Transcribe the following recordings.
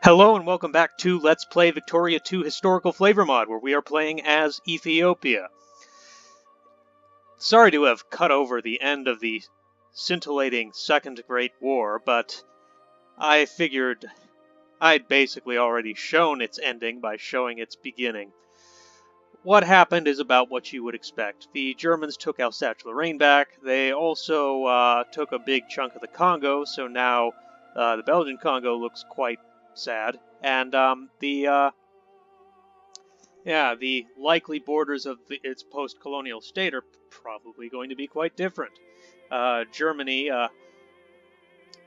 Hello and welcome back to Let's Play Victoria 2 Historical Flavor Mod, where we are playing as Ethiopia. Sorry to have cut over the end of the scintillating Second Great War, but I figured I'd basically already shown its ending by showing its beginning. What happened is about what you would expect. The Germans took Alsace-Lorraine back. They also took a big chunk of the Congo, so now the Belgian Congo looks quite sad. And the likely borders of its post-colonial state are probably going to be quite different. Germany,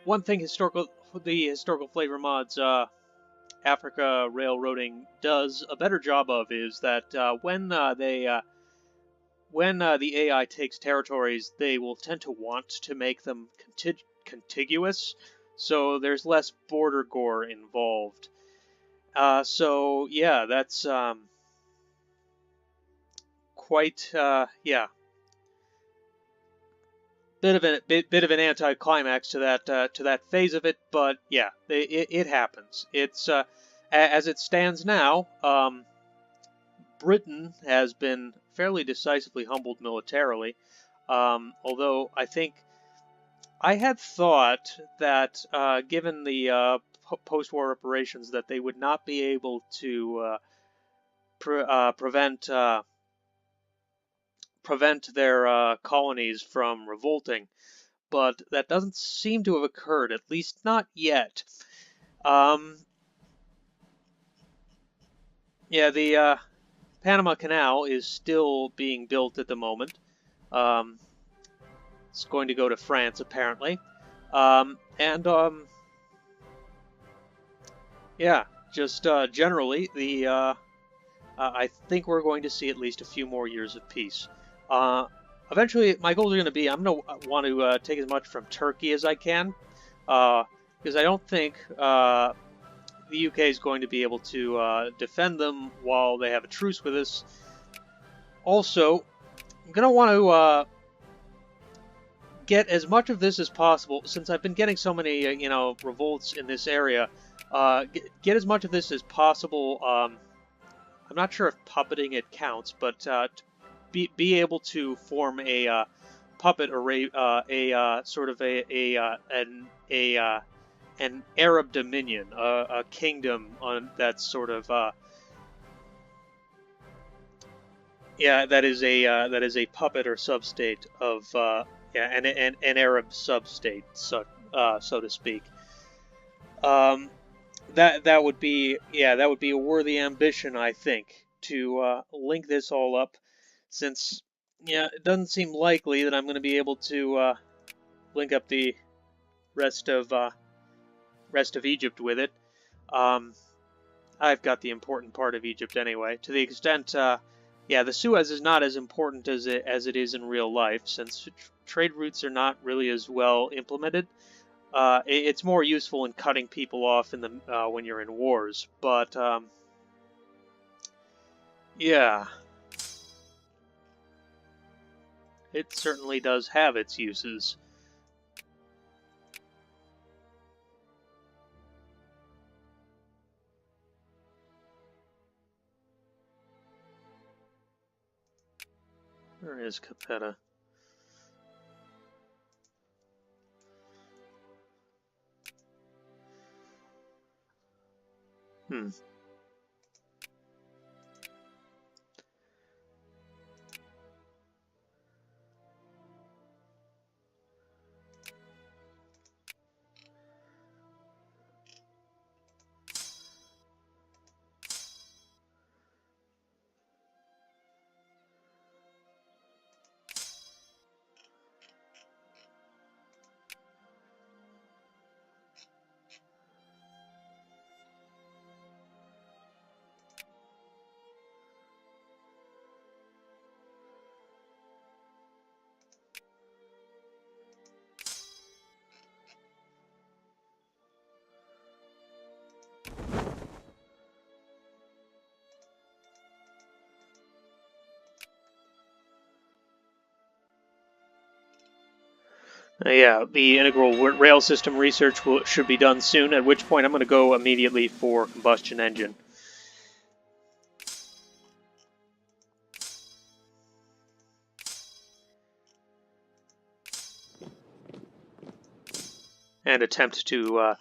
one thing the historical flavor mods Africa railroading does a better job of is that when the AI takes territories, they will tend to want to make them contiguous, so there's less border gore involved. So yeah, that's quite bit of an anticlimax to that phase of it, but yeah, it happens. It's as it stands now. Britain has been fairly decisively humbled militarily, although I had thought that given the post-war reparations that they would not be able to prevent their colonies from revolting, but that doesn't seem to have occurred, at least not yet. Yeah, the Panama Canal is still being built at the moment. It's going to go to France, apparently. Yeah, just generally, I think we're going to see at least a few more years of peace. Eventually, my goals are going to be, I'm going to want to take as much from Turkey as I can, because I don't think the UK is going to be able to defend them while they have a truce with us. Also, I'm going to want to get as much of this as possible, since I've been getting so many, revolts in this area. Get as much of this as possible. I'm not sure if puppeting it counts, but be able to form a puppet array, sort of an Arab dominion, a kingdom on that's sort of that is a puppet or substate of an Arab substate, so to speak. That would be a worthy ambition, I think, to link this all up, since it doesn't seem likely that I'm going to be able to link up the rest of Egypt with it. I've got the important part of Egypt anyway. To the extent, the Suez is not as important as it is in real life, since trade routes are not really as well implemented. It's more useful in cutting people off in the when you're in wars, but yeah, it certainly does have its uses. Where is Capetta? Yeah, the integral rail system research should be done soon, at which point I'm going to go immediately for combustion engine. And attempt to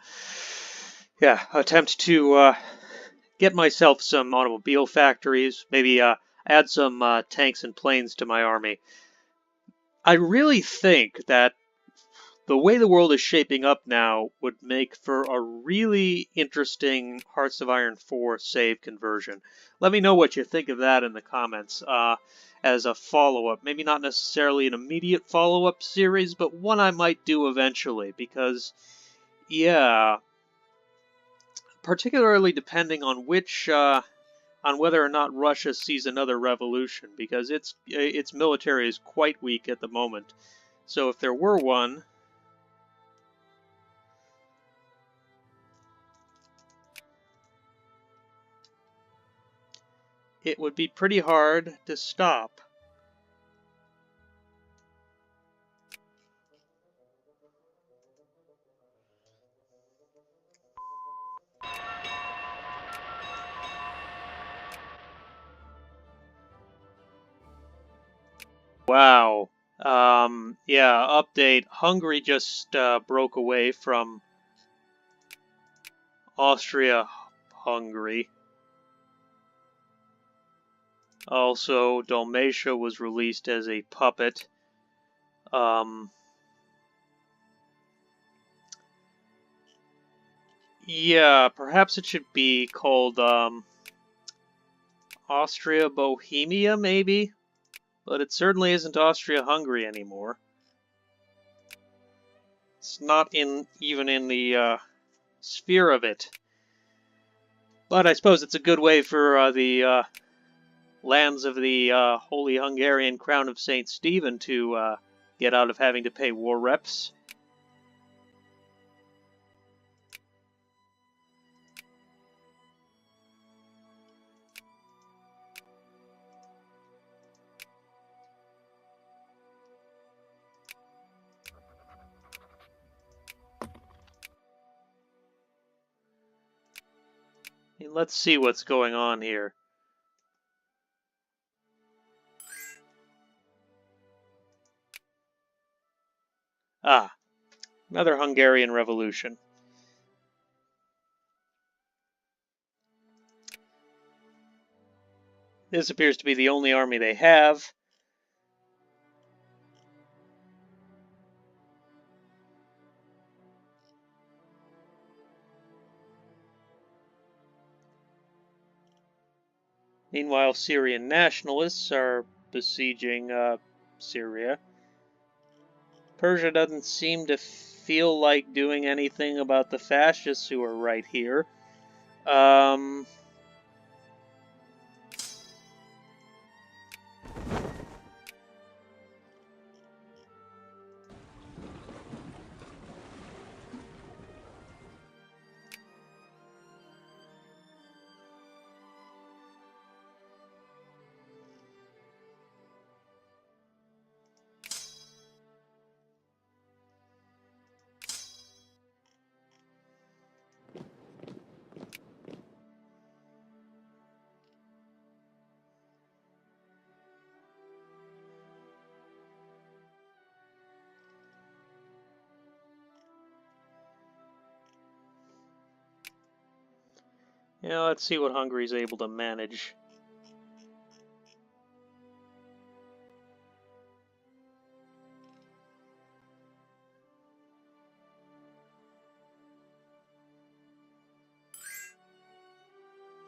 get myself some automobile factories, maybe add some tanks and planes to my army. I really think that the way the world is shaping up now would make for a really interesting Hearts of Iron 4 save conversion. Let me know what you think of that in the comments as a follow-up. Maybe not necessarily an immediate follow-up series, but one I might do eventually, because, yeah, particularly depending on which... on whether or not Russia sees another revolution, because its military is quite weak at the moment. So if there were one, it would be pretty hard to stop. Wow. Yeah, update. Hungary just broke away from Austria-Hungary. Also, Dalmatia was released as a puppet. Yeah, perhaps it should be called Austria-Bohemia, maybe? But it certainly isn't Austria-Hungary anymore. It's not even in the sphere of it. But I suppose it's a good way for the lands of the Holy Hungarian Crown of St. Stephen to get out of having to pay war reps. And let's see what's going on here. Ah, another Hungarian Revolution. This appears to be the only army they have. Meanwhile, Syrian nationalists are besieging Syria. Persia doesn't seem to feel like doing anything about the fascists who are right here. Yeah, let's see what Hungary's able to manage.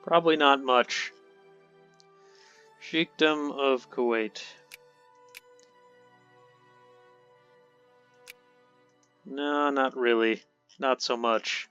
Probably not much. Sheikhdom of Kuwait. No, not really. Not so much.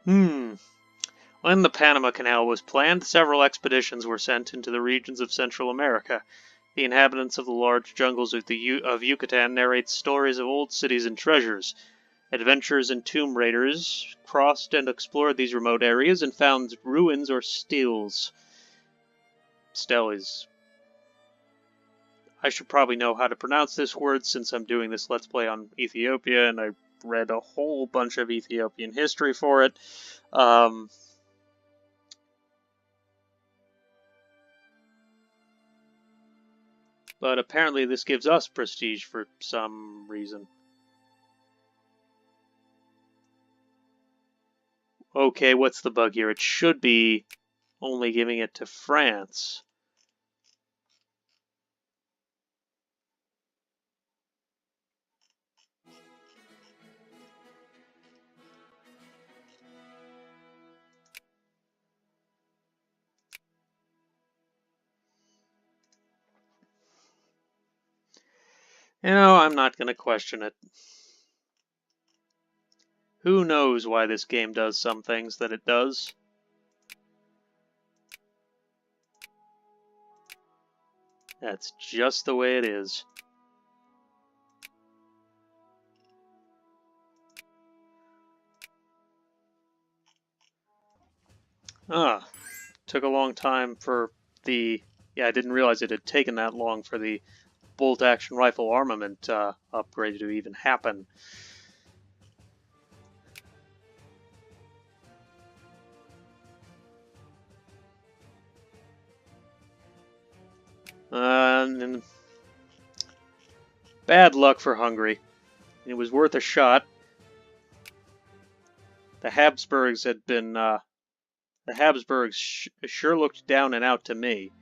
Hmm. When the Panama Canal was planned, several expeditions were sent into the regions of Central America. The inhabitants of the large jungles of Yucatan narrate stories of old cities and treasures. Adventurers and tomb raiders crossed and explored these remote areas and found ruins or steles. Steles. I should probably know how to pronounce this word since I'm doing this Let's Play on Ethiopia, and I read a whole bunch of Ethiopian history for it. But apparently this gives us prestige for some reason. Okay, what's the bug here? It should be only giving it to France. You know, I'm not going to question it. Who knows why this game does some things that it does? That's just the way it is. Took a long time for the... Yeah, I didn't realize it had taken that long for the bolt-action rifle armament upgrade to even happen. And bad luck for Hungary. It was worth a shot. The Habsburgs had been... the Habsburgs sure looked down and out to me.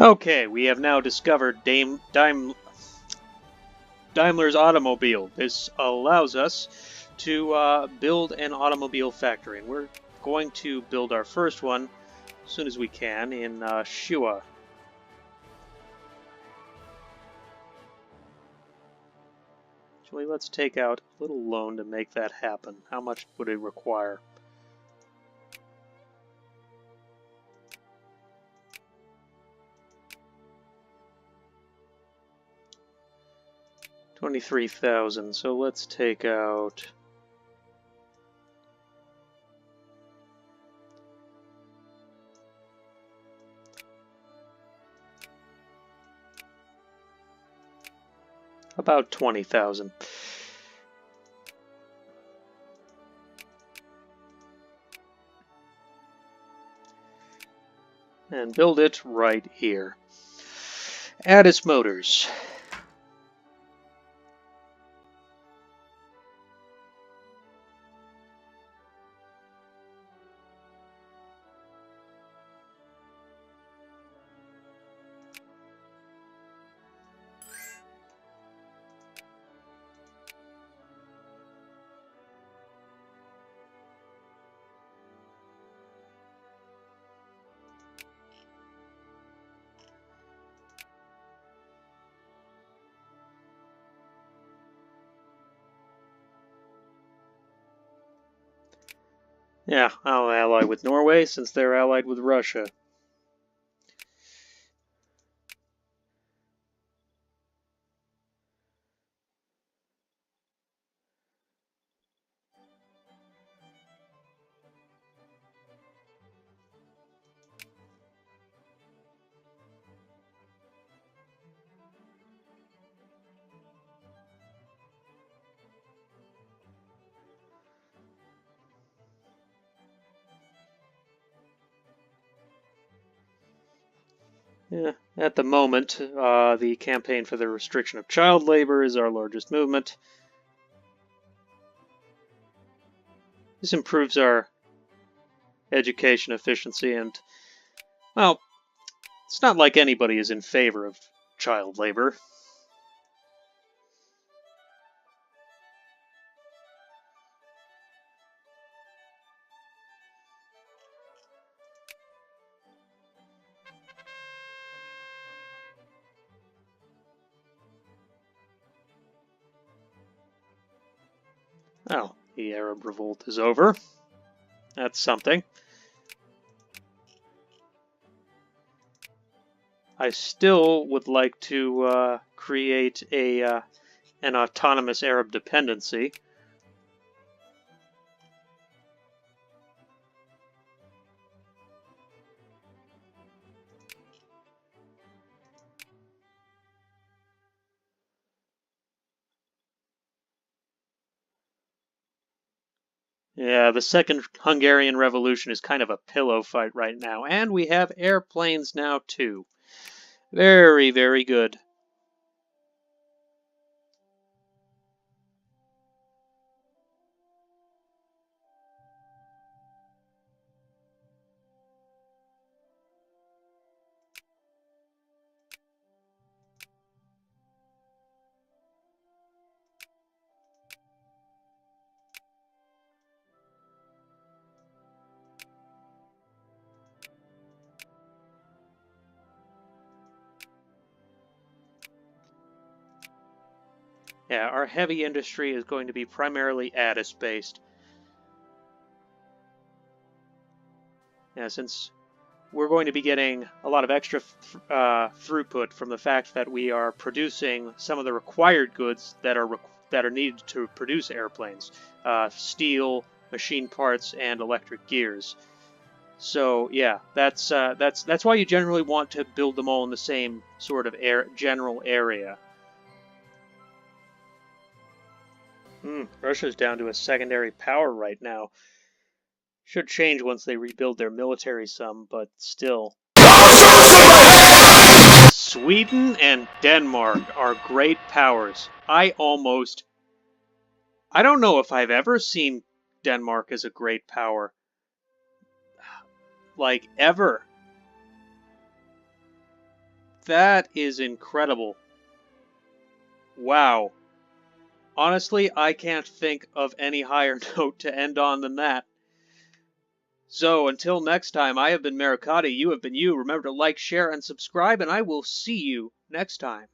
Okay, we have now discovered Daimler's automobile. This allows us to build an automobile factory, and we're going to build our first one as soon as we can in Shua. Actually, let's take out a little loan to make that happen. How much would it require? $23,000. So let's take out about 20,000. And build it right here. Addis Motors. Yeah, I'll ally with Norway since they're allied with Russia. Yeah, at the moment, the campaign for the restriction of child labor is our largest movement. This improves our education efficiency, and, well, it's not like anybody is in favor of child labor. Oh, the Arab revolt is over. That's something. I still would like to create an autonomous Arab dependency. Yeah, the Second Hungarian Revolution is kind of a pillow fight right now, and we have airplanes now too. Very, very good. Yeah, our heavy industry is going to be primarily Addis-based. Yeah, since we're going to be getting a lot of extra throughput from the fact that we are producing some of the required goods that are needed to produce airplanes: steel, machine parts, and electric gears. So yeah, that's why you generally want to build them all in the same sort of general area. Russia's down to a secondary power right now. Should change once they rebuild their military some, but still. Sweden and Denmark are great powers. I don't know if I've ever seen Denmark as a great power. Like, ever. That is incredible. Wow. Honestly, I can't think of any higher note to end on than that. So, until next time, I have been Maricati, you have been you. Remember to like, share, and subscribe, and I will see you next time.